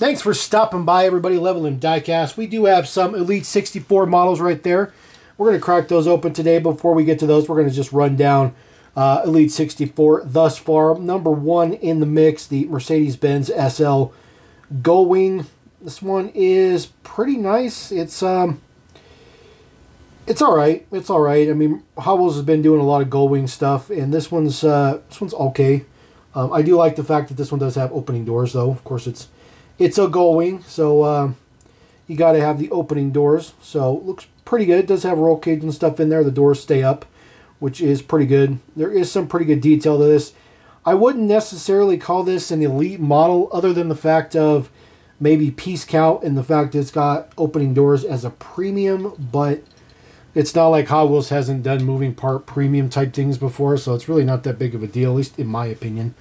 Thanks for stopping by, everybody. Level and Diecast. We do have some Elite 64 models right there. We're going to crack those open today. Before we get to those, we're going to just run down Elite 64 thus far. Number one in the mix, the Mercedes-Benz SL Gullwing. This one is pretty nice. It's all right. It's all right. I mean, Hotwheels has been doing a lot of Gullwing stuff, and this one's okay. I do like the fact that this one does have opening doors, though. Of course, it's a Gullwing, so you got to have the opening doors. So it looks pretty good. It does have roll cage and stuff in there. The doors stay up, which is pretty good. There is some pretty good detail to this. I wouldn't necessarily call this an elite model, other than the fact of maybe piece count and the fact that it's got opening doors as a premium, but it's not like Hot Wheels hasn't done moving part premium type things before, so it's really not that big of a deal, at least in my opinion.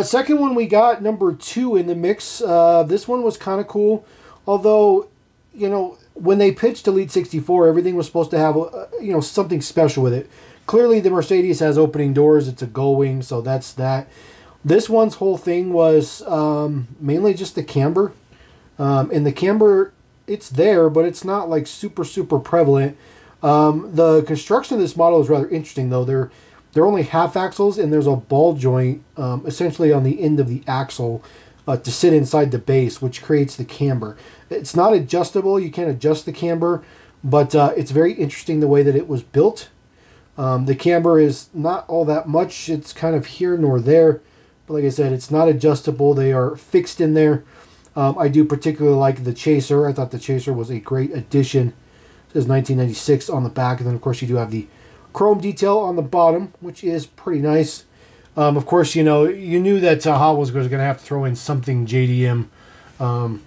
Second one we got, number two in the mix. This one was kind of cool, although, you know, when they pitched Elite 64, everything was supposed to have, you know, something special with it. Clearly, the Mercedes has opening doors. It's a Gullwing, so that's that. This one's whole thing was mainly just the camber. And the camber, it's there, but it's not like super prevalent. The construction of this model is rather interesting, though. They're only half axles, and there's a ball joint essentially on the end of the axle to sit inside the base, which creates the camber. It's not adjustable. You can't adjust the camber, but it's very interesting the way that it was built. The camber is not all that much. It's kind of here nor there. But like I said, it's not adjustable. They are fixed in there. I do particularly like the Chaser. I thought the Chaser was a great addition. It says 1996 on the back. And then, of course, you do have the chrome detail on the bottom, which is pretty nice. Of course, you know, you knew that Hot Wheels was going to have to throw in something JDM,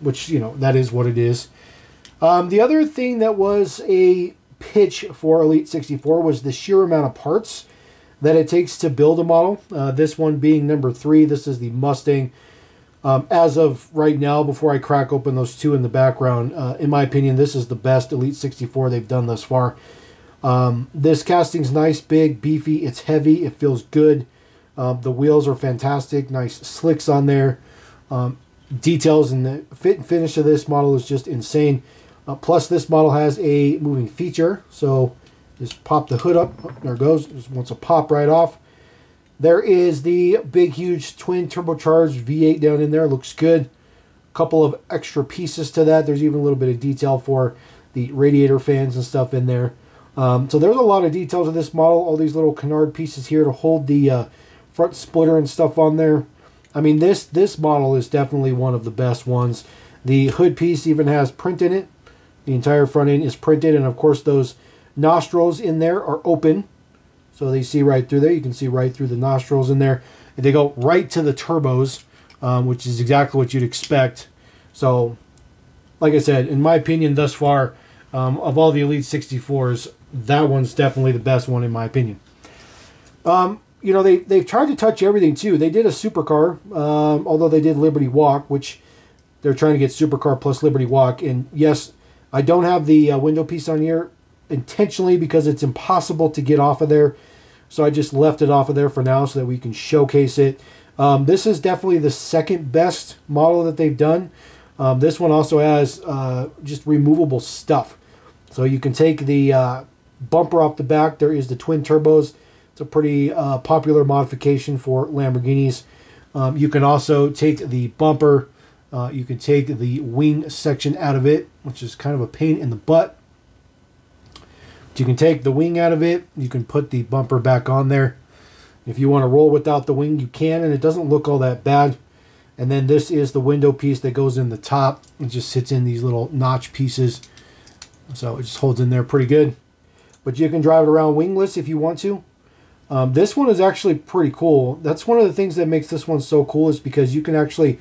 which, you know, that is what it is. The other thing that was a pitch for Elite 64 was the sheer amount of parts that it takes to build a model. This one being number 3. This is the Mustang. As of right now, before I crack open those two in the background, in my opinion, this is the best Elite 64 they've done thus far. This casting's nice, big, beefy. It's heavy. It feels good. The wheels are fantastic. Nice slicks on there. Details and the fit and finish of this model is just insane. Plus, this model has a moving feature. So just pop the hood up. Oh, there it goes. Just wants to pop right off. There is the big, huge twin turbocharged V8 down in there. Looks good. A couple of extra pieces to that. There's even a little bit of detail for the radiator fans and stuff in there. So there's a lot of details of this model. All these little canard pieces here to hold the front splitter and stuff on there. I mean, this model is definitely one of the best ones. The hood piece even has print in it. The entire front end is printed, and of course those nostrils in there are open. So they see right through there. You can see right through the nostrils in there. And they go right to the turbos, which is exactly what you'd expect. So, like I said, in my opinion thus far, of all the Elite 64s, that one's definitely the best one in my opinion. You know, they've tried to touch everything too. They did a supercar, although they did Liberty Walk, which they're trying to get supercar plus Liberty Walk. And yes, I don't have the window piece on here intentionally because it's impossible to get off of there. So I just left it off of there for now so that we can showcase it. This is definitely the second best model that they've done. This one also has just removable stuff. So you can take the bumper off the back. There is the twin turbos. It's a pretty popular modification for Lamborghinis. You can also take the bumper. You can take the wing section out of it, which is kind of a pain in the butt. But you can take the wing out of it. You can put the bumper back on there. If you want to roll without the wing, you can, and it doesn't look all that bad. And then this is the window piece that goes in the top. It just sits in these little notch pieces. So it just holds in there pretty good. But you can drive it around wingless if you want to. This one is actually pretty cool. That's one of the things that makes this one so cool, is because you can actually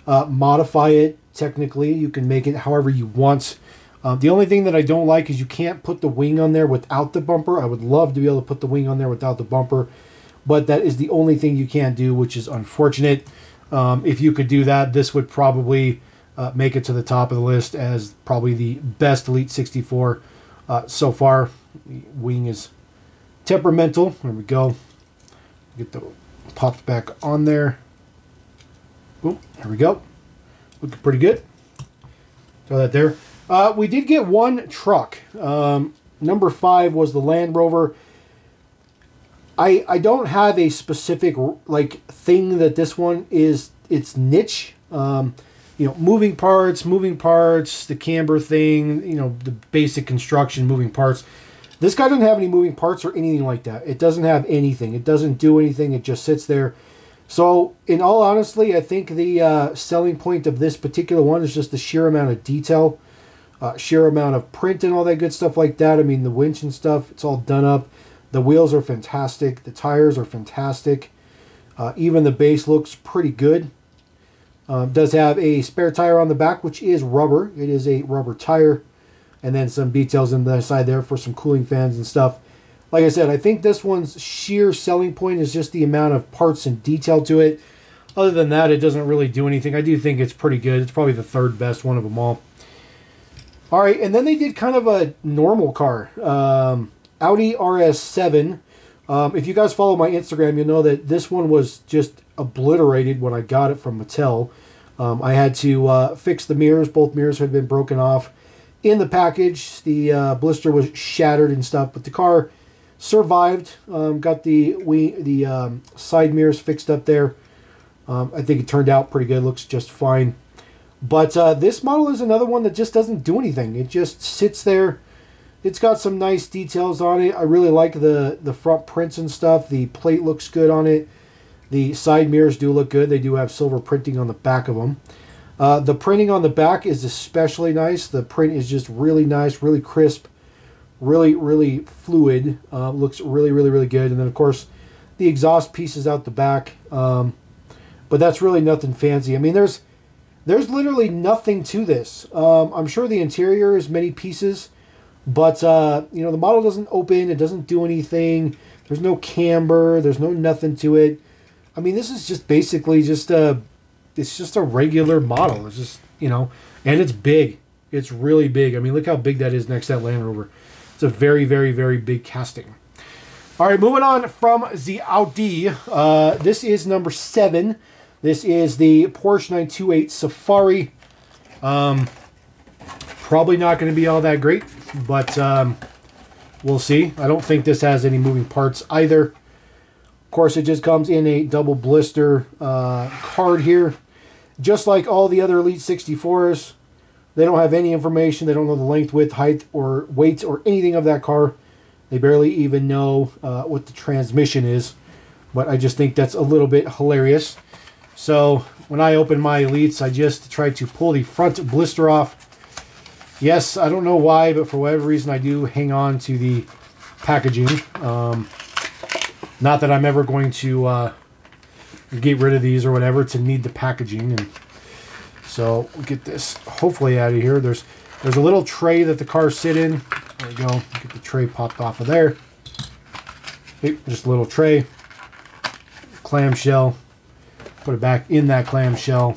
modify it technically. You can make it however you want. The only thing that I don't like is you can't put the wing on there without the bumper. I would love to be able to put the wing on there without the bumper, but that is the only thing you can't do, which is unfortunate. If you could do that, this would probably make it to the top of the list as probably the best Elite 64 so far. The wing is temperamental. There we go. Get the popped back on there. Boom, there we go. looking pretty good. Throw that there. We did get one truck. Number 5 was the Land Rover. I don't have a specific like thing that this one is. It's niche. You know, moving parts, the camber thing. You know, the basic construction, moving parts. This guy doesn't have any moving parts or anything like that. It doesn't have anything. It doesn't do anything. It just sits there. So, in all honesty, I think the selling point of this particular one is just the sheer amount of detail, sheer amount of print and all that good stuff like that. I mean, the winch and stuff, it's all done up. The wheels are fantastic. The tires are fantastic. Even the base looks pretty good. Does have a spare tire on the back, which is rubber. It is a rubber tire. And then some details on the side there for some cooling fans and stuff. Like I said, I think this one's sheer selling point is just the amount of parts and detail to it. Other than that, it doesn't really do anything. I do think it's pretty good. It's probably the third best one of them all. All right, and then they did kind of a normal car. Audi RS7. If you guys follow my Instagram, you'll know that this one was just obliterated when I got it from Mattel. I had to fix the mirrors. Both mirrors had been broken off. In the package, the blister was shattered and stuff, but the car survived. Got the side mirrors fixed up there. I think it turned out pretty good. Looks just fine. But this model is another one that just doesn't do anything. It just sits there. It's got some nice details on it. I really like the front prints and stuff. The plate looks good on it. The side mirrors do look good. They do have silver printing on the back of them. The printing on the back is especially nice. The print is just really nice, really crisp, really fluid. Looks really good. And then, of course, the exhaust pieces out the back. But that's really nothing fancy. I mean, there's literally nothing to this. I'm sure the interior is many pieces. But, you know, the model doesn't open. It doesn't do anything. There's no camber. There's no nothing to it. I mean, this is just basically just a... It's just a regular model. It's just, you know, and it's big. It's really big. I mean, look how big that is next to that Land Rover. It's a very big casting. All right, moving on from the Audi. This is number 7. This is the Porsche 928 Safari. Probably not going to be all that great, but we'll see. I don't think this has any moving parts either. Of course, it just comes in a double blister card here. Just like all the other Elite64s, they don't have any information. They don't know the length, width, height, or weight, or anything of that car. They barely even know what the transmission is. But I just think that's a little bit hilarious. So when I open my Elites, I just try to pull the front blister off. Yes, I don't know why, but for whatever reason, I do hang on to the packaging. Not that I'm ever going to get rid of these or whatever to need the packaging. And so we'll get this hopefully out of here. There's a little tray that the cars sit in. There we go. Get the tray popped off of there. Okay, just a little tray. Clamshell. Put it back in that clamshell.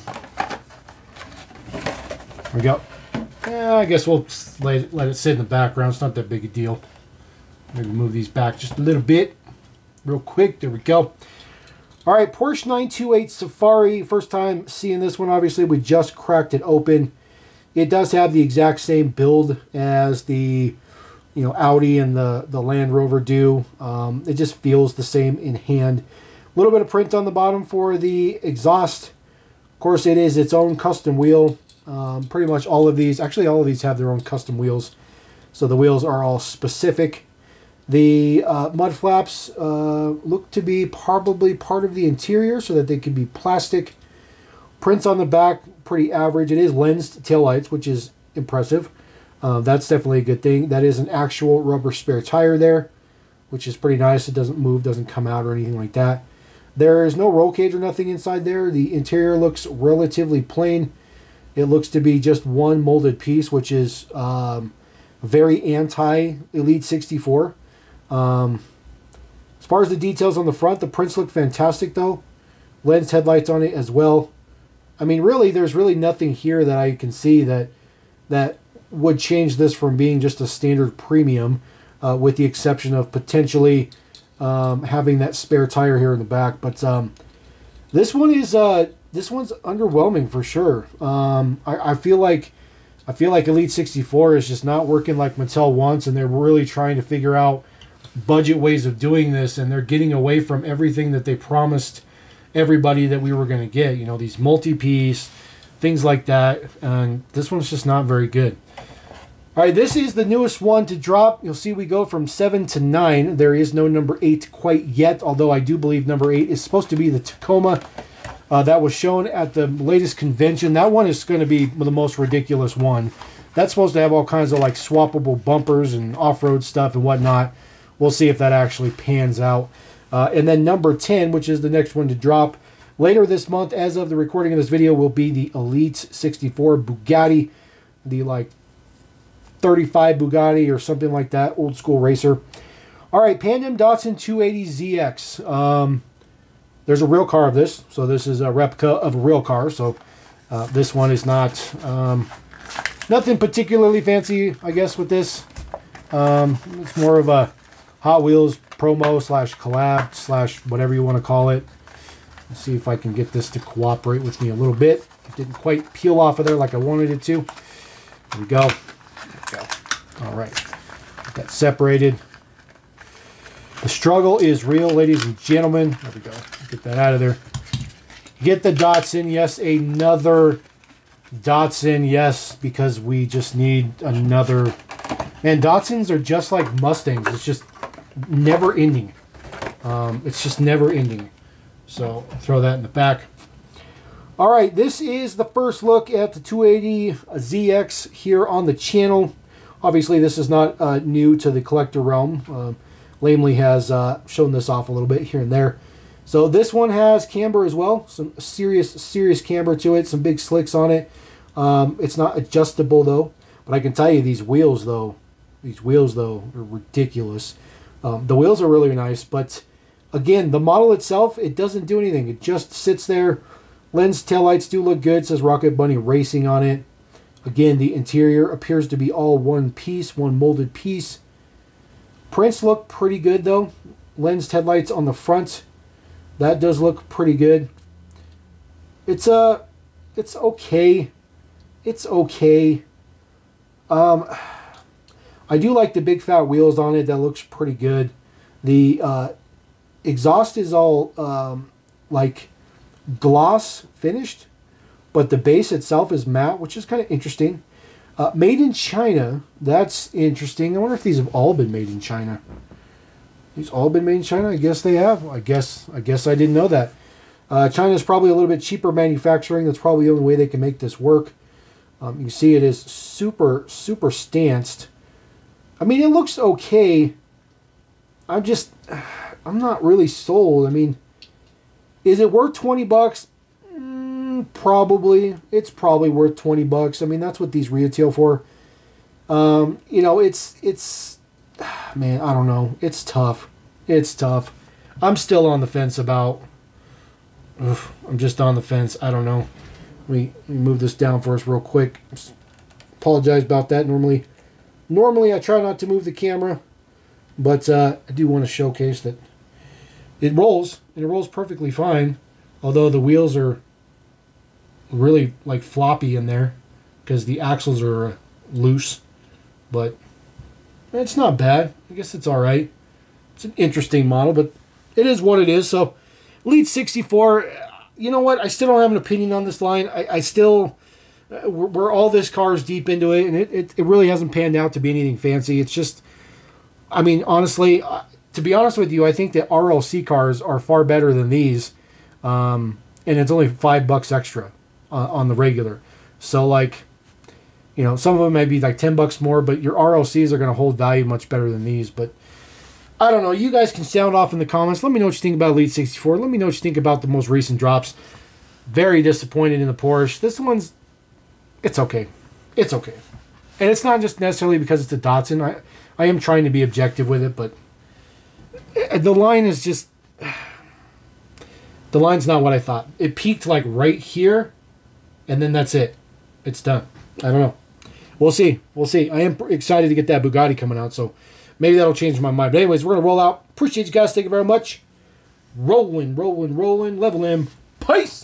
There we go. Yeah, I guess we'll let it sit in the background. It's not that big a deal. Maybe move these back just a little bit. Real quick. There we go. All right, Porsche 928 Safari. First time seeing this one, obviously. We just cracked it open. It does have the exact same build as the Audi and the Land Rover do. It just feels the same in hand. A little bit of print on the bottom for the exhaust. Of course, it is its own custom wheel. Pretty much all of these, actually all of these have their own custom wheels. So the wheels are all specific. The mud flaps look to be probably part of the interior so that they could be plastic. Prints on the back, pretty average. It is lensed taillights, which is impressive. That's definitely a good thing. That is an actual rubber spare tire there, which is pretty nice. It doesn't move, doesn't come out or anything like that. There is no roll cage or nothing inside there. The interior looks relatively plain. It looks to be just one molded piece, which is very anti-Elite64. As far as the details on the front, the prints look fantastic though. Lens headlights on it as well. I mean, really, there's really nothing here that I can see that would change this from being just a standard premium, with the exception of potentially having that spare tire here in the back. But this one is this one's underwhelming for sure. I feel like Elite64 is just not working like Mattel wants, and they're really trying to figure out budget ways of doing this, and they're getting away from everything that they promised everybody that we were going to get. You know, these multi-piece things like that, and this one's just not very good. All right, this is the newest one to drop. You'll see we go from 7 to 9. There is no number 8 quite yet, although I do believe number 8 is supposed to be the Tacoma that was shown at the latest convention. That one is going to be the most ridiculous one. That's supposed to have all kinds of like swappable bumpers and off-road stuff and whatnot. We'll see if that actually pans out. And then number 10, which is the next one to drop later this month, as of the recording of this video, will be the Elite64 Bugatti, the like 35 Bugatti or something like that, old school racer. All right, Pandem Datsun 280ZX. There's a real car of this, so this is a replica of a real car. So this one is not nothing particularly fancy, I guess, with this. It's more of a Hot Wheels promo slash collab slash whatever you want to call it. Let's see if I can get this to cooperate with me a little bit. It didn't quite peel off of there like I wanted it to. There we go. All right, get that separated. The struggle is real, ladies and gentlemen. There we go. Get that out of there. Get the Datsun. Yes, another Datsun. Yes, because we just need another. And Datsuns are just like Mustangs. It's just never ending. It's just never ending. So throw that in the back. All right, this is the first look at the 280ZX here on the channel. Obviously, this is not new to the collector realm. Lamely has shown this off a little bit here and there. So this one has camber as well. Some serious camber to it. Some big slicks on it. It's not adjustable though. But I can tell you these wheels though are ridiculous. The wheels are really nice, but again, the model itself, it doesn't do anything. It just sits there. Lens taillights do look good. It says Rocket Bunny Racing on it. Again, the interior appears to be all one piece, one molded piece. Prints look pretty good though. Lens headlights on the front. That does look pretty good. It's okay. It's okay. I do like the big fat wheels on it. That looks pretty good. The exhaust is all like gloss finished, but the base itself is matte, which is kind of interesting. Made in China. That's interesting. I wonder if these have all been made in China. These all been made in China? I guess they have. I guess I didn't know that. China's probably a little bit cheaper manufacturing. That's probably the only way they can make this work. You can see it is super stanced. I mean, it looks okay. I'm not really sold. I mean, is it worth 20 bucks? Probably. It's probably worth 20 bucks. I mean, that's what these retail for. You know, it's man, I don't know. It's tough. It's tough. I'm still on the fence about. I'm just on the fence. I don't know. Let me move this down for us real quick. Just apologize about that. Normally I try not to move the camera, but I do want to showcase that it rolls, and it rolls perfectly fine. Although the wheels are really like floppy in there because the axles are loose, but it's not bad. I guess it's all right. It's an interesting model, but it is what it is. So Elite64, you know what? I still don't have an opinion on this line. I still, we're all this car's deep into it, and it really hasn't panned out to be anything fancy. It's just, I mean, honestly, to be honest with you, I think that RLC cars are far better than these, and it's only $5 extra on the regular. So, like, you know, some of them may be like 10 bucks more, but your RLCs are going to hold value much better than these. But I don't know. You guys can sound off in the comments. Let me know what you think about Elite64. Let me know what you think about the most recent drops. Very disappointed in the Porsche. This one's, it's okay. It's okay. And it's not just necessarily because it's a Datsun. I am trying to be objective with it, but the line is just, the line's not what I thought. It peaked like right here, and then that's it. It's done. I don't know. We'll see. We'll see. I am excited to get that Bugatti coming out, so maybe that'll change my mind. But anyways, we're going to roll out. Appreciate you guys. Thank you very much. Rolling. Level M. Peace.